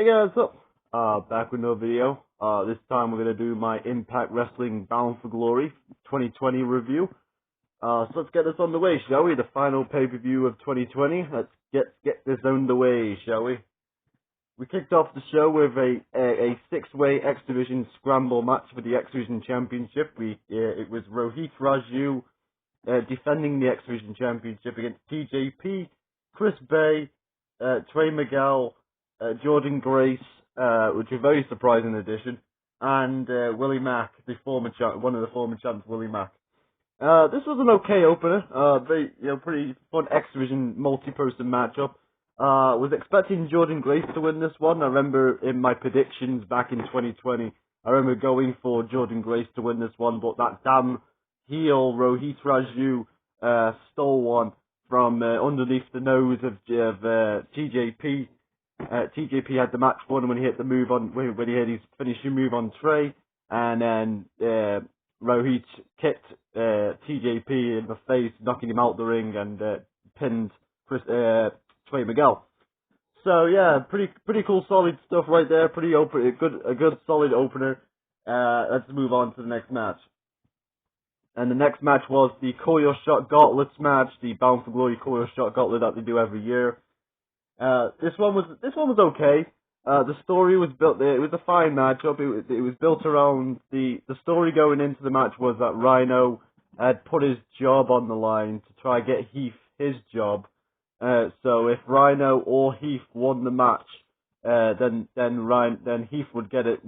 Hey guys, what's up? Back with another video. This time we're gonna do my Impact Wrestling Bound for Glory 2020 review. So let's get this on the way, shall we? The final pay-per-view of 2020. Let's get this underway, shall we? We kicked off the show with a six-way X Division scramble match for the X Division Championship. It was Rohit Raju defending the X Division Championship against TJP, Chris Bay, Trey Miguel, Jordan Grace, which is a very surprising addition, and Willie Mack, one of the former champs, Willie Mack. This was an okay opener. Pretty fun X Division multi-person matchup. Was expecting Jordan Grace to win this one. I remember in my predictions back in 2020, I remember going for Jordan Grace to win this one, but that damn heel Rohit Raju stole one from underneath the nose of TJP. TJP had the match won when he hit the move on when he hit his finishing move on Trey, and then Rohit kicked TJP in the face, knocking him out the ring, and pinned Trey Miguel. So yeah, pretty cool, solid stuff right there. Pretty open, a good solid opener. Let's move on to the next match. And the next match was the Call Your Shot Gauntlets match, the Bound for Glory Call Your Shot Gauntlet that they do every year. This one was okay. The story was built there. It was a fine matchup. It was built around the story going into the match was that Rhino had put his job on the line to try get Heath his job. So if Rhino or Heath won the match, then Heath would get it.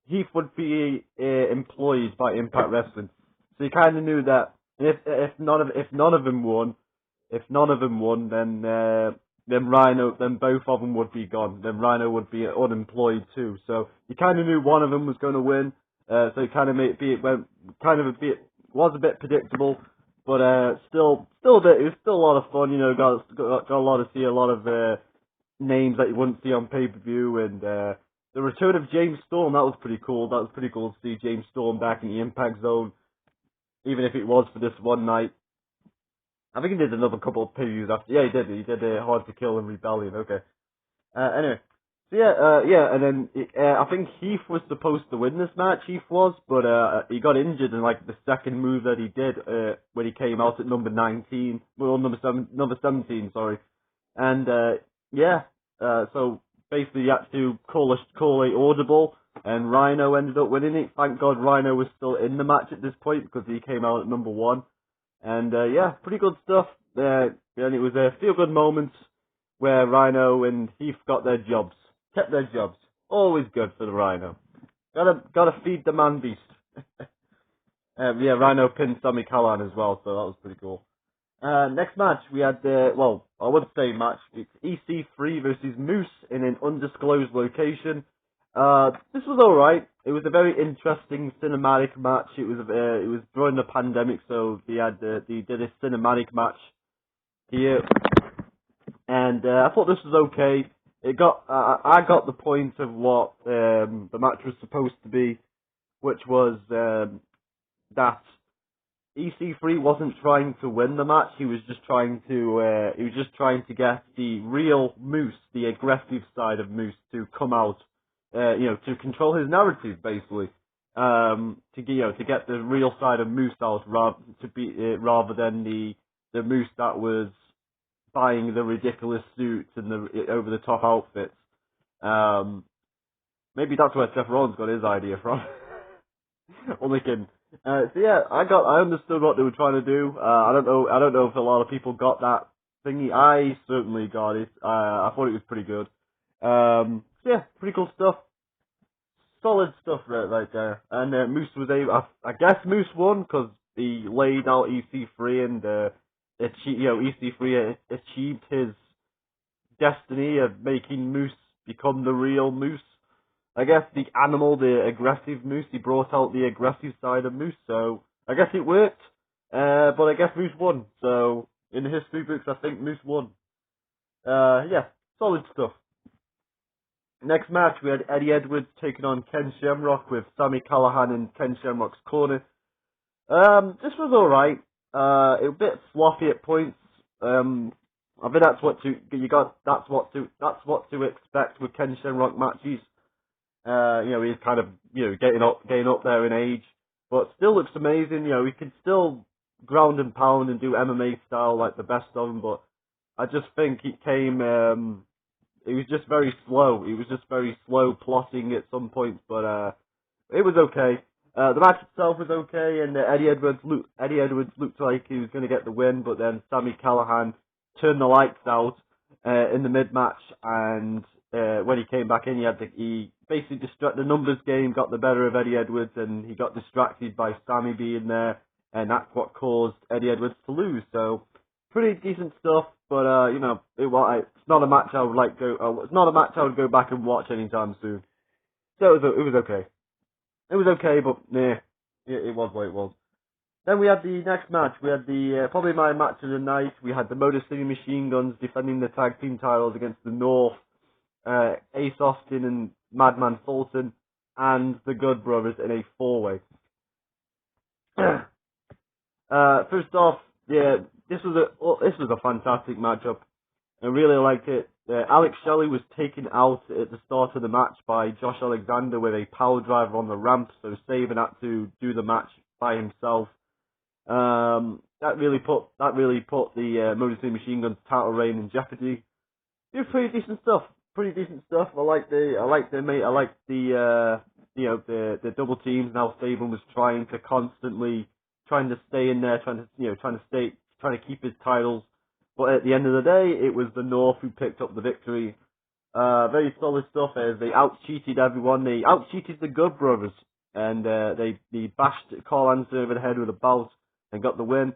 Heath would be employed by Impact Wrestling. So you kind of knew that if none of them won, then both of them would be gone. Then Rhino would be unemployed too. So you kind of knew one of them was going to win. So it kind of was a bit predictable, but still a bit. It was still a lot of fun. You know, got a lot to see a lot of names that you wouldn't see on pay-per-view, and the return of James Storm, that was pretty cool. That was pretty cool to see James Storm back in the Impact Zone, even if it was for this one night. I think he did another couple of pay-per-views after. Yeah, he did. He did Hard to Kill and Rebellion. Okay. Anyway. So and then I think Heath was supposed to win this match. Heath was, but he got injured in like the second move that he did when he came out at number 19, well number 17, sorry. And so basically he had to call a audible, and Rhino ended up winning it. Thank God Rhino was still in the match at this point because he came out at number 1. And pretty good stuff. And it was a feel-good moment where Rhino and Heath got their jobs, kept their jobs. Always good for the Rhino. Gotta feed the man beast. Rhino pinned Sami Callihan as well, so that was pretty cool. Next match we had I wouldn't say match. It's EC3 versus Moose in an undisclosed location. This was alright. It was a very interesting cinematic match. It was during the pandemic, so they did a cinematic match here, and I thought this was okay. I got the point of what the match was supposed to be, which was that EC3 wasn't trying to win the match. He was just trying to get the real Moose, the aggressive side of Moose, to come out. To control his narrative, basically, to get the real side of Moose out, rather than the Moose that was buying the ridiculous suits and the over the top outfits. Maybe that's where Seth Rollins got his idea from. Only kidding. I understood what they were trying to do. I don't know if a lot of people got that thingy. I certainly got it. I thought it was pretty good. Pretty cool stuff. Solid stuff right there. And Moose was I guess Moose won because he laid out EC3 and EC3 achieved his destiny of making Moose become the real Moose. I guess the aggressive Moose, he brought out the aggressive side of Moose, so I guess it worked. But I guess Moose won. So in the history books, I think Moose won. Solid stuff. Next match, we had Eddie Edwards taking on Ken Shamrock with Sami Callihan in Ken Shamrock's corner. This was alright. It was a bit sloppy at points. I think that's what to expect with Ken Shamrock matches. He's kind of getting up there in age, but still looks amazing. He can still ground and pound and do MMA style like the best of them, but I just think it came. He was just very slow. He was just very slow plotting at some points, but it was okay. The match itself was okay, and Eddie Edwards looked like he was going to get the win, but then Sami Callihan turned the lights out in the mid match, and when he came back in, he basically the numbers game got the better of Eddie Edwards, and he got distracted by Sami being there, and that's what caused Eddie Edwards to lose. So pretty decent stuff, but it's not a match I would it's not a match I would go back and watch anytime soon. So it was okay. It was okay, but nah, it was what it was. Then we had the next match. We had the probably my match of the night. We had the Motor City Machine Guns defending the tag team titles against the North, Ace Austin and Madman Fulton, and the Good Brothers in a four-way. First off, this was a fantastic matchup. I really liked it. Alex Shelley was taken out at the start of the match by Josh Alexander with a power driver on the ramp, so Sabin had to do the match by himself. That really put the Motor City Machine Guns title reign in jeopardy. It was pretty decent stuff. I like the double teams. Now Sabin was trying to stay in there, trying to keep his titles. But at the end of the day, it was the North who picked up the victory. Very solid stuff as they out-cheated everyone. They out-cheated the Good Brothers. And they bashed Carl Anderson over the head with a belt and got the win.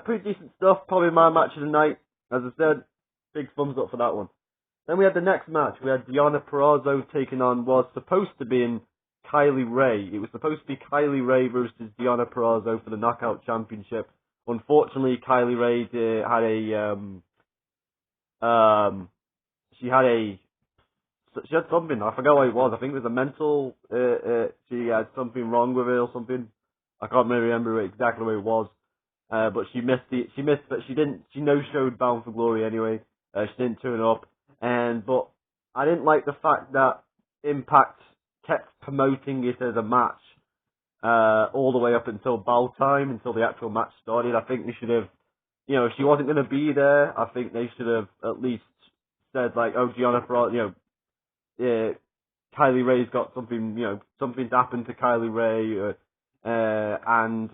Pretty decent stuff. Probably my match of the night. As I said, big thumbs up for that one. Then we had the next match. We had Deonna Perazo taking on was supposed to be in Kylie Ray. It was supposed to be Kylie Ray versus Deonna Perazo for the Knockout Championship. Unfortunately, Kylie Ray she had something. I forgot what it was. I think it was a mental. She had something wrong with it or something. I can't really remember exactly what it was. But she missed. But she no-showed Bound for Glory anyway. She didn't turn up. But I didn't like the fact that Impact kept promoting it as a match. All the way up until bell time, until the actual match started. I think they should have, if she wasn't going to be there, I think they should have at least said like, oh, Deonna Perazo, Kylie Ray's got something, something's happened to Kylie Ray, and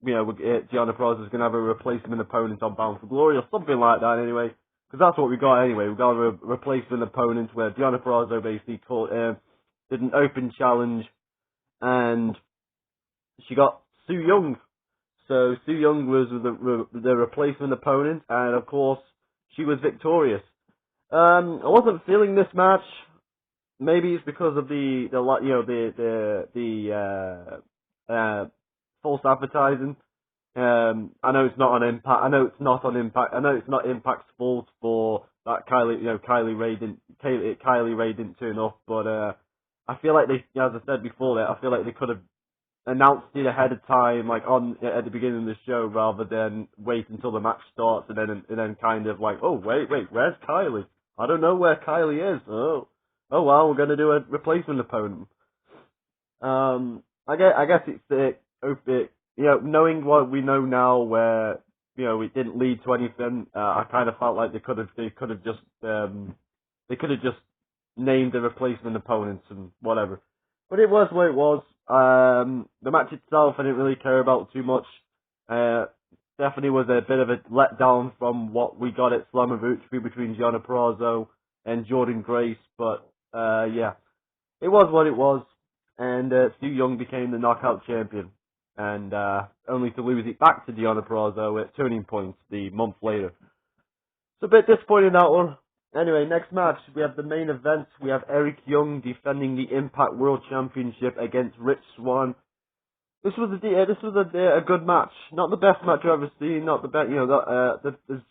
Deonna Perazo's going to have a replacement opponent on Bound for Glory or something like that anyway, because that's what we got anyway. We got a replacement opponent where Deonna Perazo basically did an open challenge, and she got Su Yung. So Su Yung was the replacement opponent, and of course she was victorious. I wasn't feeling this match. Maybe it's because of the false advertising. I know it's not on Impact. I know it's not Impact's fault for that. Kylie Ray didn't turn up, but I feel like they, as I said before, I feel like they could have announced it ahead of time, like at the beginning of the show, rather than wait until the match starts and then kind of like, oh wait, where's Kylie? I don't know where Kylie is. Oh well, we're gonna do a replacement opponent. I guess it's knowing what we know now, where it didn't lead to anything. I kind of felt like they could have just named the replacement opponents and whatever. But it was what it was. The match itself, I didn't really care about too much. Definitely was a bit of a letdown from what we got at Slamavutri between Deonna Perazo and Jordan Grace. But it was what it was. And Su Yung became the knockout champion. And only to lose it back to Deonna Perazo at Turning Point the month later. So a bit disappointed in that one. Anyway, next match, we have the main event. We have Eric Young defending the Impact World Championship against Rich Swann. This was a good match. Not the best match I've ever seen. Not the best, there's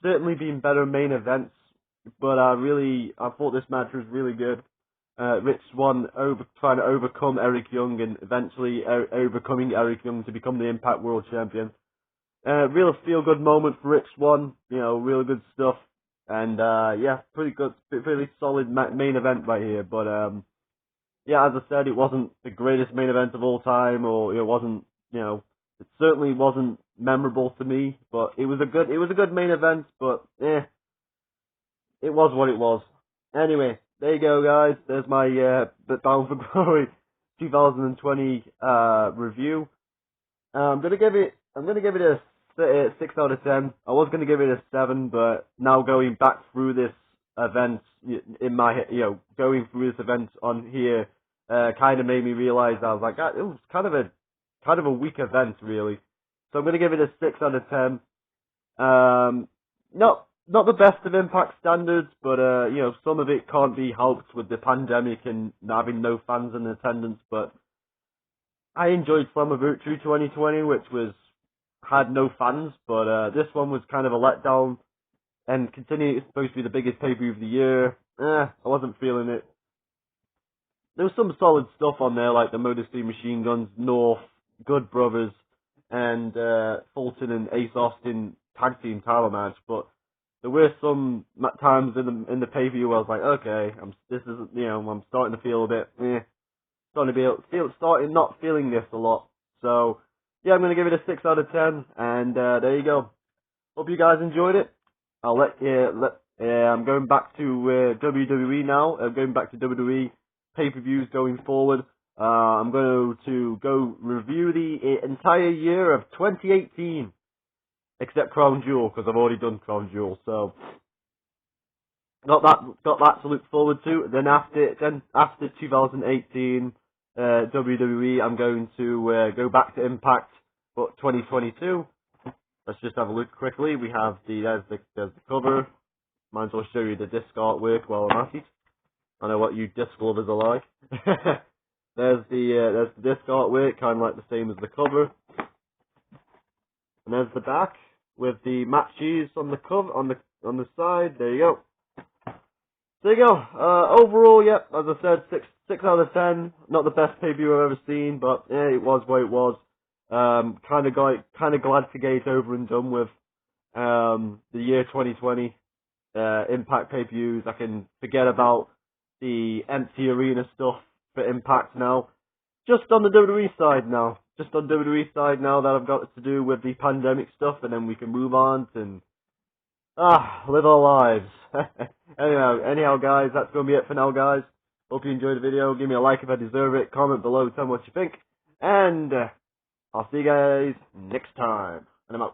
certainly been better main events, but I thought this match was really good. Rich Swann trying to overcome Eric Young and eventually overcoming Eric Young to become the Impact World Champion. Real feel-good moment for Rich Swann, you know, really good stuff. And, yeah, pretty good, pretty solid main event right here. But, yeah, as I said, it wasn't the greatest main event of all time, or it wasn't, you know, it certainly wasn't memorable to me, but it was a good main event, but, it was what it was. Anyway, there you go, guys. There's my, Bound for Glory 2020, review. I'm gonna give it a 6 out of 10. I was gonna give it a 7, but now going back through this event in my head, you know, going through this event on here, kind of made me realize I was like, it was kind of a weak event, really. So I'm gonna give it a 6 out of 10. Not the best of Impact standards, but you know, some of it can't be helped with the pandemic and having no fans in attendance. But I enjoyed Slammer Victory 2020, which had no fans, but this one was kind of a letdown. And continuing, it's supposed to be the biggest pay-per-view of the year. I wasn't feeling it. There was some solid stuff on there, like the Motor City Machine Guns, North, Good Brothers, and Fulton and Ace Austin tag team title match. But there were some times in the pay-per-view where I was like, okay, I'm starting to feel a bit, starting not feeling this a lot. So yeah, I'm gonna give it a 6 out of 10, and there you go. Hope you guys enjoyed it. I'm going back to WWE now. I'm going back to WWE pay-per-views going forward. I'm going to go review the entire year of 2018, except Crown Jewel, because I've already done Crown Jewel. So got that to look forward to. Then after 2018 WWE, I'm going to go back to Impact, but 2022. Let's just have a look quickly. We have there's the cover. Might as well show you the disc artwork while I'm at it. I know what you disc lovers are like. there's the disc artwork, kind of like the same as the cover. And there's the back with the matches on the cover on the side. There you go. There you go. Overall, yep, as I said, 6 out of 10. Not the best pay-per-view I've ever seen, but yeah, it was what it was. Kind of glad to get it over and done with. The year 2020, Impact pay-per-views. I can forget about the empty arena stuff for Impact now. Just on the WWE side now. Just on WWE side now that I've got to do with the pandemic stuff, and then we can move on and live our lives. anyhow, guys, that's going to be it for now, guys. Hope you enjoyed the video. Give me a like if I deserve it. Comment below, tell me what you think. And I'll see you guys next time. And I'm out.